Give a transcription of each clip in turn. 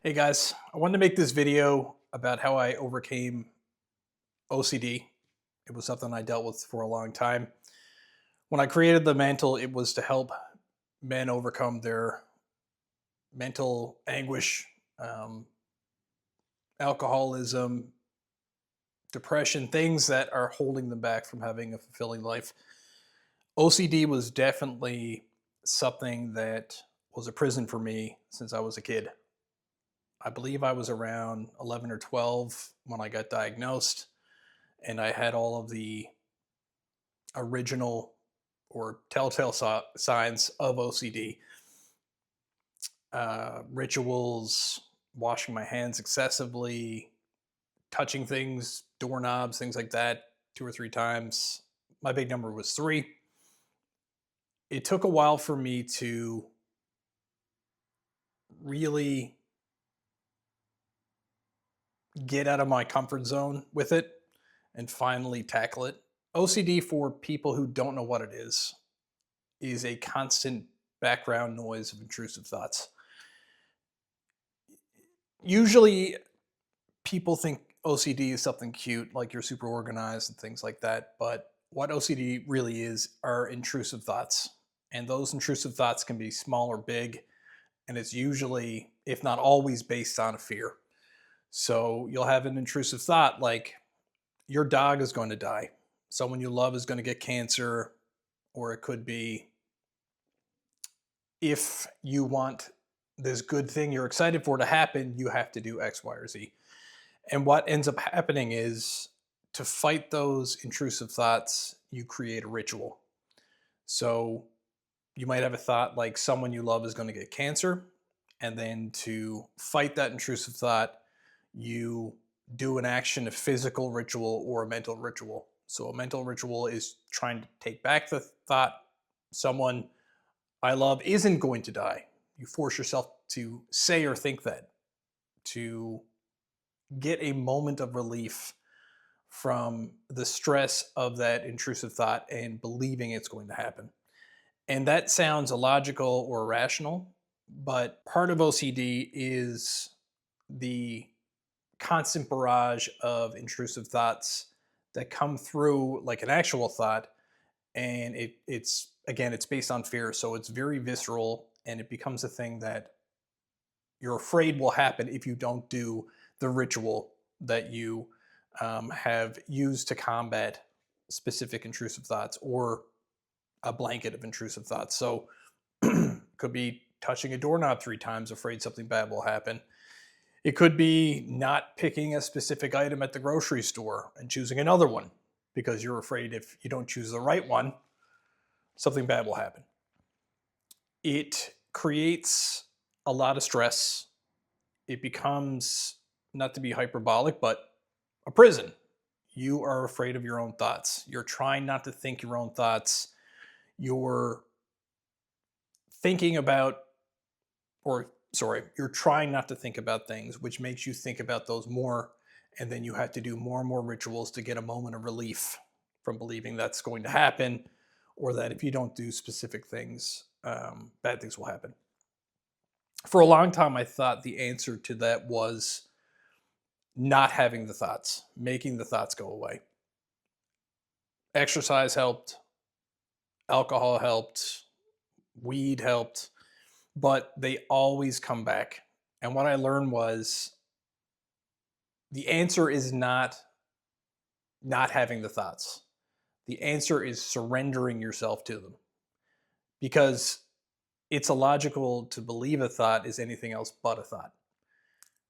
Hey guys, I wanted to make this video about how I overcame OCD. It was something I dealt with for a long time. When I created the mantle, it was to help men overcome their mental anguish, um, alcoholism, depression, things that are holding them back from having a fulfilling life. OCD was definitely something that was a prison for me since I was a kid. I believe I was around 11 or 12 when I got diagnosed, and I had all of the original or telltale signs of OCD, rituals, washing my hands excessively, touching things, doorknobs, things like that, 2 or 3 times. My big number was three. It took a while for me to really get out of my comfort zone with it and finally tackle it. OCD, for people who don't know what it is a constant background noise of intrusive thoughts. Usually, people think OCD is something cute, like you're super organized and things like that. But what OCD really is are intrusive thoughts. And those intrusive thoughts can be small or big. And it's usually, if not always, based on a fear. So you'll have an intrusive thought like your dog is going to die, someone you love is going to get cancer, or it could be if you want this good thing you're excited for to happen, you have to do X, Y, or Z. And what ends up happening is to fight those intrusive thoughts, you create a ritual. So you might have a thought like someone you love is going to get cancer. And then to fight that intrusive thought, you do an action, a physical ritual or a mental ritual. So a mental ritual is trying to take back the thought, someone I love isn't going to die. You force yourself to say or think that to get a moment of relief from the stress of that intrusive thought and believing it's going to happen. And that sounds illogical or irrational, but part of OCD is the constant barrage of intrusive thoughts that come through like an actual thought. And it's again, it's based on fear. So it's very visceral and it becomes a thing that you're afraid will happen if you don't do the ritual that you have used to combat specific intrusive thoughts or a blanket of intrusive thoughts. So could be touching a doorknob 3 times, afraid something bad will happen. It could be not picking a specific item at the grocery store and choosing another one because you're afraid if you don't choose the right one, something bad will happen. It creates a lot of stress. It becomes, not to be hyperbolic, but a prison. You are afraid of your own thoughts. You're trying not to think your own thoughts. You're thinking about, or sorry, you're trying not to think about things, which makes you think about those more. And then you have to do more and more rituals to get a moment of relief from believing that's going to happen, or that if you don't do specific things, bad things will happen. For a long time, I thought the answer to that was not having the thoughts, making the thoughts go away. Exercise helped, alcohol helped, weed helped, but they always come back. And what I learned was the answer is not having the thoughts. The answer is surrendering yourself to them, because it's illogical to believe a thought is anything else but a thought.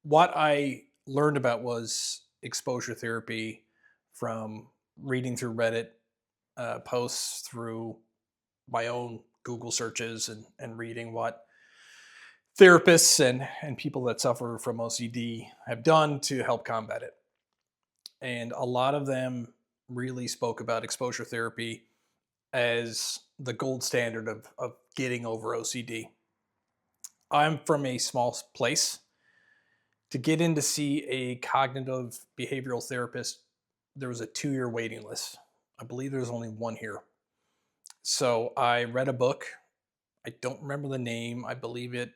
What I learned about was exposure therapy from reading through Reddit posts, through my own Google searches, and reading what therapists and people that suffer from OCD have done to help combat it. And a lot of them really spoke about exposure therapy as the gold standard of getting over OCD. I'm from a small place. To get in to see a cognitive behavioral therapist, there was a 2-year waiting list. I believe there's only one here. So I read a book. I don't remember the name. I believe it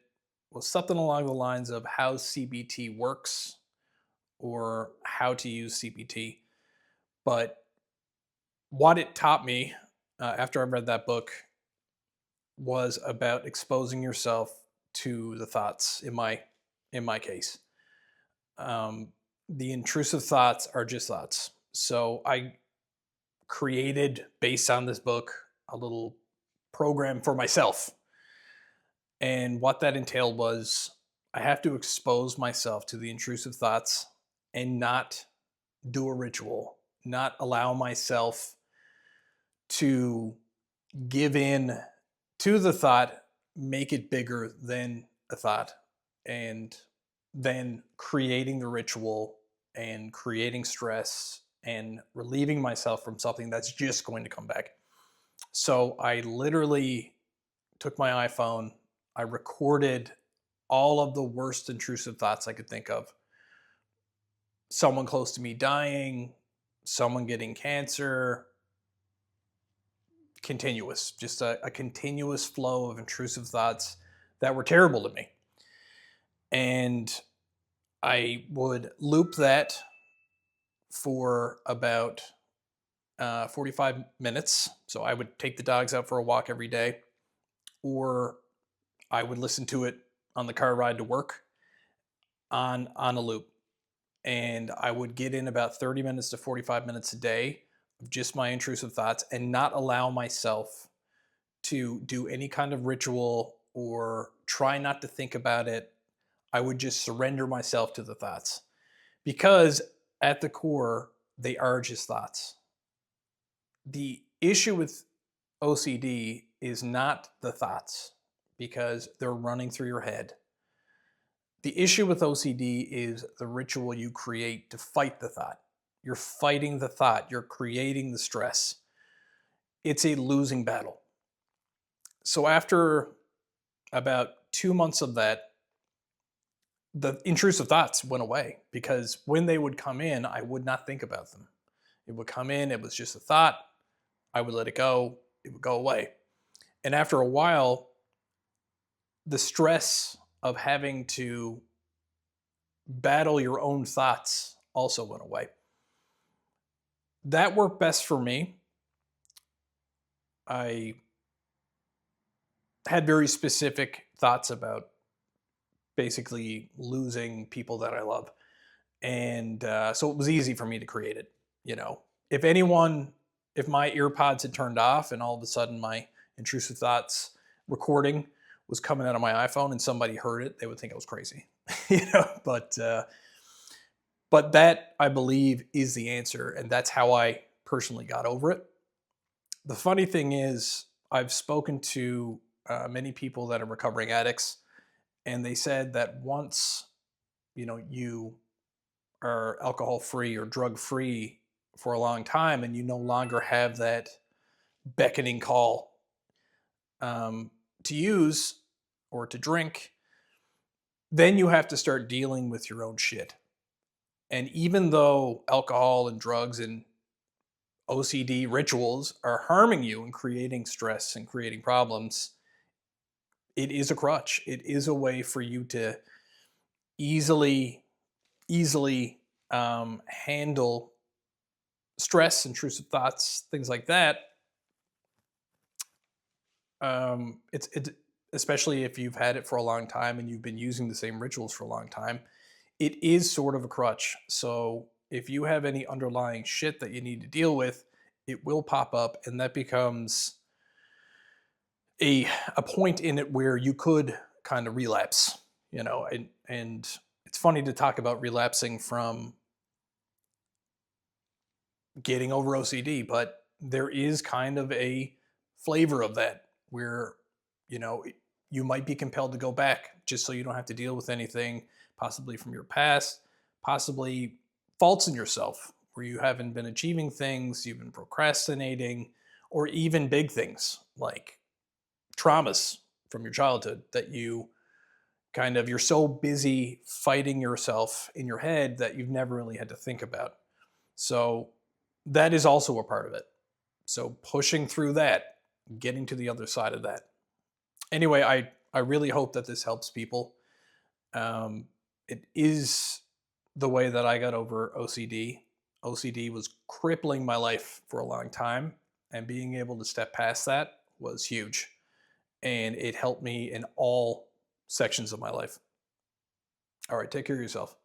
was something along the lines of how CBT works or how to use CBT. But what it taught me after I read that book was about exposing yourself to the thoughts. In my case, um, the intrusive thoughts are just thoughts. So I created, based on this book, a little program for myself. And what that entailed was I have to expose myself to the intrusive thoughts and not do a ritual, not allow myself to give in to the thought, make it bigger than a thought, and then creating the ritual and creating stress and relieving myself from something that's just going to come back. So I literally took my iPhone, I recorded all of the worst intrusive thoughts I could think of. Someone close to me dying, someone getting cancer, continuous, just a continuous flow of intrusive thoughts that were terrible to me. And I would loop that for about 45 minutes. So I would take the dogs out for a walk every day, or I would listen to it on the car ride to work on a loop. And I would get in about 30 minutes to 45 minutes a day of just my intrusive thoughts and not allow myself to do any kind of ritual or try not to think about it. I would just surrender myself to the thoughts, because at the core, they are just thoughts. The issue with OCD is not the thoughts, because they're running through your head. The issue with OCD is the ritual you create to fight the thought. You're fighting the thought, you're creating the stress. It's a losing battle. So after about 2 months of that, the intrusive thoughts went away, because when they would come in, I would not think about them. It would come in, it was just a thought. I would let it go, it would go away. And after a while, the stress of having to battle your own thoughts also went away. That worked best for me. I had very specific thoughts about basically losing people that I love. And so it was easy for me to create it. You know, if my earpods had turned off and all of a sudden my intrusive thoughts recording was coming out of my iPhone and somebody heard it, they would think I was crazy. But that, I believe, is the answer, and that's how I personally got over it. The funny thing is, I've spoken to many people that are recovering addicts, and they said that once you are alcohol free or drug free for a long time, and you no longer have that beckoning call to use or to drink, then you have to start dealing with your own shit. And even though alcohol and drugs and OCD rituals are harming you and creating stress and creating problems, it is a crutch. It is a way for you to easily handle stress, intrusive thoughts, things like that. It's especially if you've had it for a long time and you've been using the same rituals for a long time, it is sort of a crutch. So if you have any underlying shit that you need to deal with, it will pop up, and that becomes a point in it where you could kind of relapse, and it's funny to talk about relapsing from getting over OCD, but there is kind of a flavor of that where, you might be compelled to go back just so you don't have to deal with anything, possibly from your past, possibly faults in yourself where you haven't been achieving things, you've been procrastinating, or even big things like traumas from your childhood that you're so busy fighting yourself in your head that you've never really had to think about. So that is also a part of it. So pushing through that, getting to the other side of that. Anyway, I really hope that this helps people. It is the way that I got over OCD. OCD was crippling my life for a long time, and being able to step past that was huge. And it helped me in all sections of my life. All right, take care of yourself.